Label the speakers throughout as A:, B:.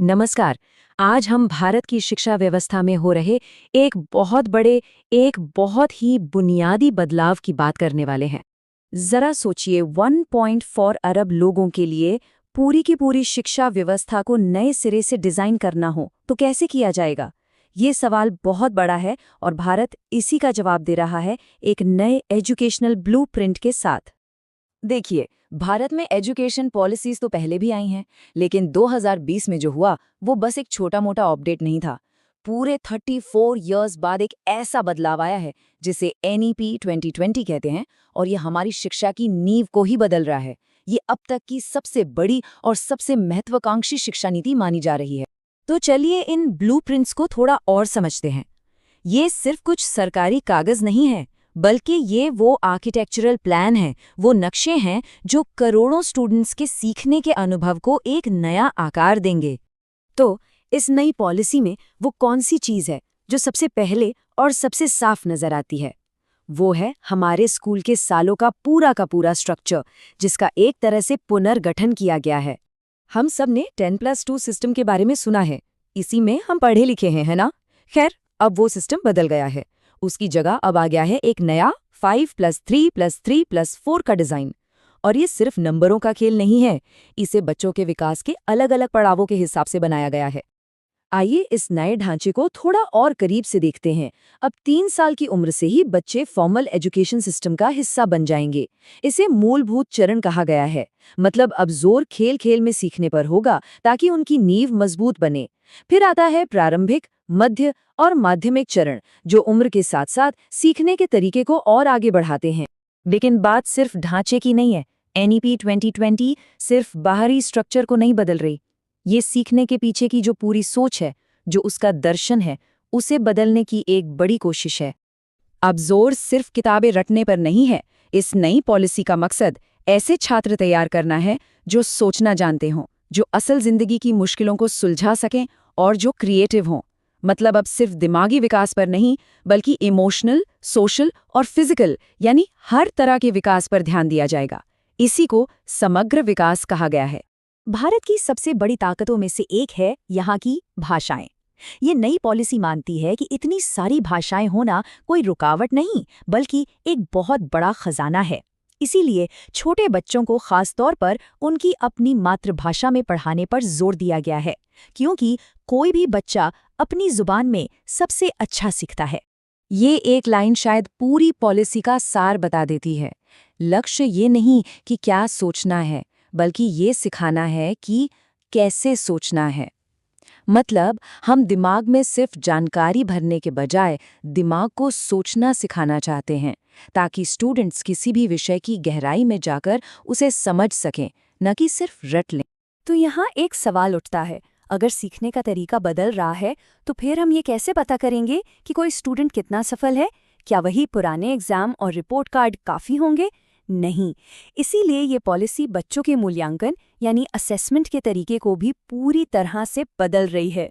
A: नमस्कार। आज हम भारत की शिक्षा व्यवस्था में हो रहे एक बहुत ही बुनियादी बदलाव की बात करने वाले हैं। जरा सोचिए, 1.4 अरब लोगों के लिए पूरी की पूरी शिक्षा व्यवस्था को नए सिरे से डिजाइन करना हो तो कैसे किया जाएगा? ये सवाल बहुत बड़ा है और भारत इसी का जवाब दे रहा है एक नए एजुकेशनल ब्लूप्रिंट के साथ। देखिए, भारत में एजुकेशन पॉलिसीज तो पहले भी आई हैं, लेकिन 2020 में जो हुआ वो बस एक छोटा-मोटा अपडेट नहीं था। पूरे 34 इयर्स बाद एक ऐसा बदलाव आया है जिसे एनईपी 2020 कहते हैं, और ये हमारी शिक्षा की नींव को ही बदल रहा है। ये अब तक की सबसे बड़ी और सबसे महत्वाकांक्षी शिक्षा नीति मानी जा रही है। तो चलिए इन ब्लूप्रिंट्स को थोड़ा और समझते हैं। ये सिर्फ कुछ सरकारी कागज नहीं है, बल्कि ये वो आर्किटेक्चरल प्लान है, वो नक्शे हैं जो करोड़ों स्टूडेंट्स के सीखने के अनुभव को एक नया आकार देंगे। तो इस नई पॉलिसी में वो कौन सी चीज़ है जो सबसे पहले और सबसे साफ नजर आती है? वो है हमारे स्कूल के सालों का पूरा स्ट्रक्चर, जिसका एक तरह से पुनर्गठन किया गया है। हम सब ने 10+2 सिस्टम के बारे में सुना है, इसी में हम पढ़े लिखे हैं, है ना? खैर, अब वो सिस्टम बदल गया है। उसकी जगह अब आ गया है एक नया 5+3+3+4 का डिजाइन। और ये सिर्फ नंबरों का खेल नहीं है, इसे बच्चों के विकास के अलग अलग पड़ावों के हिसाब से बनाया गया है। आइए इस नए ढांचे को थोड़ा और करीब से देखते हैं। अब 3 साल की उम्र से ही बच्चे फॉर्मल एजुकेशन सिस्टम का हिस्सा बन जाएंगे। इसे मूलभूत चरण कहा गया है। मतलब अब जोर खेल खेल में सीखने पर होगा ताकि उनकी नींव मजबूत बने। फिर आता है प्रारंभिक, मध्य और माध्यमिक चरण, जो उम्र के साथ साथ सीखने के तरीके को और आगे बढ़ाते हैं। लेकिन बात सिर्फ ढांचे की नहीं है। एनईपी 2020 सिर्फ बाहरी स्ट्रक्चर को नहीं बदल रही, ये सीखने के पीछे की जो पूरी सोच है, जो उसका दर्शन है, उसे बदलने की एक बड़ी कोशिश है। अब जोर सिर्फ किताबें रटने पर नहीं है। इस नई पॉलिसी का मकसद ऐसे छात्र तैयार करना है जो सोचना जानते हों, जो असल जिंदगी की मुश्किलों को सुलझा सकें और जो क्रिएटिव हों। मतलब अब सिर्फ दिमागी विकास पर नहीं, बल्कि इमोशनल, सोशल और फिजिकल, यानी हर तरह के विकास पर ध्यान दिया जाएगा। इसी को समग्र विकास कहा गया है। भारत की सबसे बड़ी ताकतों में से एक है यहाँ की भाषाएं। ये नई पॉलिसी मानती है कि इतनी सारी भाषाएं होना कोई रुकावट नहीं, बल्कि एक बहुत बड़ा खजाना है। इसीलिए छोटे बच्चों को खास तौर पर उनकी अपनी मातृभाषा में पढ़ाने पर जोर दिया गया है, क्योंकि कोई भी बच्चा अपनी जुबान में सबसे अच्छा सीखता है। ये एक लाइन शायद पूरी पॉलिसी का सार बता देती है। लक्ष्य ये नहीं कि क्या सोचना है, बल्कि ये सिखाना है कि कैसे सोचना है। मतलब हम दिमाग में सिर्फ जानकारी भरने के बजाय दिमाग को सोचना सिखाना चाहते हैं, ताकि स्टूडेंट्स किसी भी विषय की गहराई में जाकर उसे समझ सकें, न कि सिर्फ रट लें। तो यहाँ एक सवाल उठता है, अगर सीखने का तरीका बदल रहा है तो फिर हम ये कैसे पता करेंगे कि कोई स्टूडेंट कितना सफल है? क्या वही पुराने एग्जाम और रिपोर्ट कार्ड काफ़ी होंगे? नहीं। इसीलिए ये पॉलिसी बच्चों के मूल्यांकन यानी असेसमेंट के तरीके को भी पूरी तरह से बदल रही है।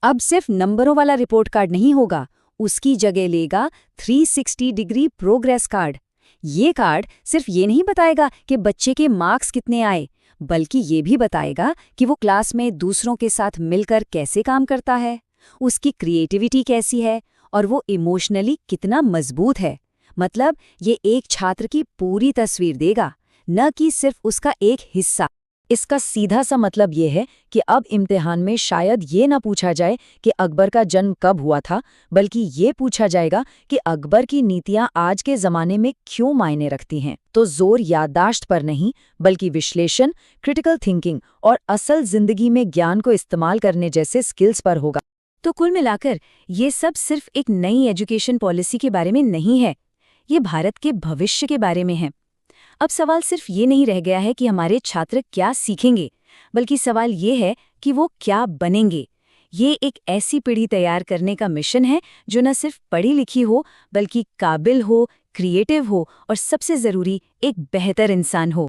A: अब सिर्फ नंबरों वाला रिपोर्ट कार्ड नहीं होगा, उसकी जगह लेगा 360 डिग्री प्रोग्रेस कार्ड। ये कार्ड सिर्फ ये नहीं बताएगा कि बच्चे के मार्क्स कितने आए, बल्कि ये भी बताएगा कि वो क्लास में दूसरों के साथ मिलकर कैसे काम करता है, उसकी क्रिएटिविटी कैसी है और वो इमोशनली कितना मजबूत है। मतलब ये एक छात्र की पूरी तस्वीर देगा, न कि सिर्फ उसका एक हिस्सा। इसका सीधा सा मतलब ये है कि अब इम्तिहान में शायद ये ना पूछा जाए कि अकबर का जन्म कब हुआ था, बल्कि ये पूछा जाएगा कि अकबर की नीतियां आज के ज़माने में क्यों मायने रखती हैं। तो जोर याददाश्त पर नहीं, बल्कि विश्लेषण, क्रिटिकल थिंकिंग और असल जिंदगी में ज्ञान को इस्तेमाल करने जैसे स्किल्स पर होगा। तो कुल मिलाकर ये सब सिर्फ एक नई एजुकेशन पॉलिसी के बारे में नहीं है, ये भारत के भविष्य के बारे में है। अब सवाल सिर्फ ये नहीं रह गया है कि हमारे छात्र क्या सीखेंगे, बल्कि सवाल ये है कि वो क्या बनेंगे। ये एक ऐसी पीढ़ी तैयार करने का मिशन है जो न सिर्फ पढ़ी लिखी हो, बल्कि काबिल हो, क्रिएटिव हो और सबसे ज़रूरी एक बेहतर इंसान हो।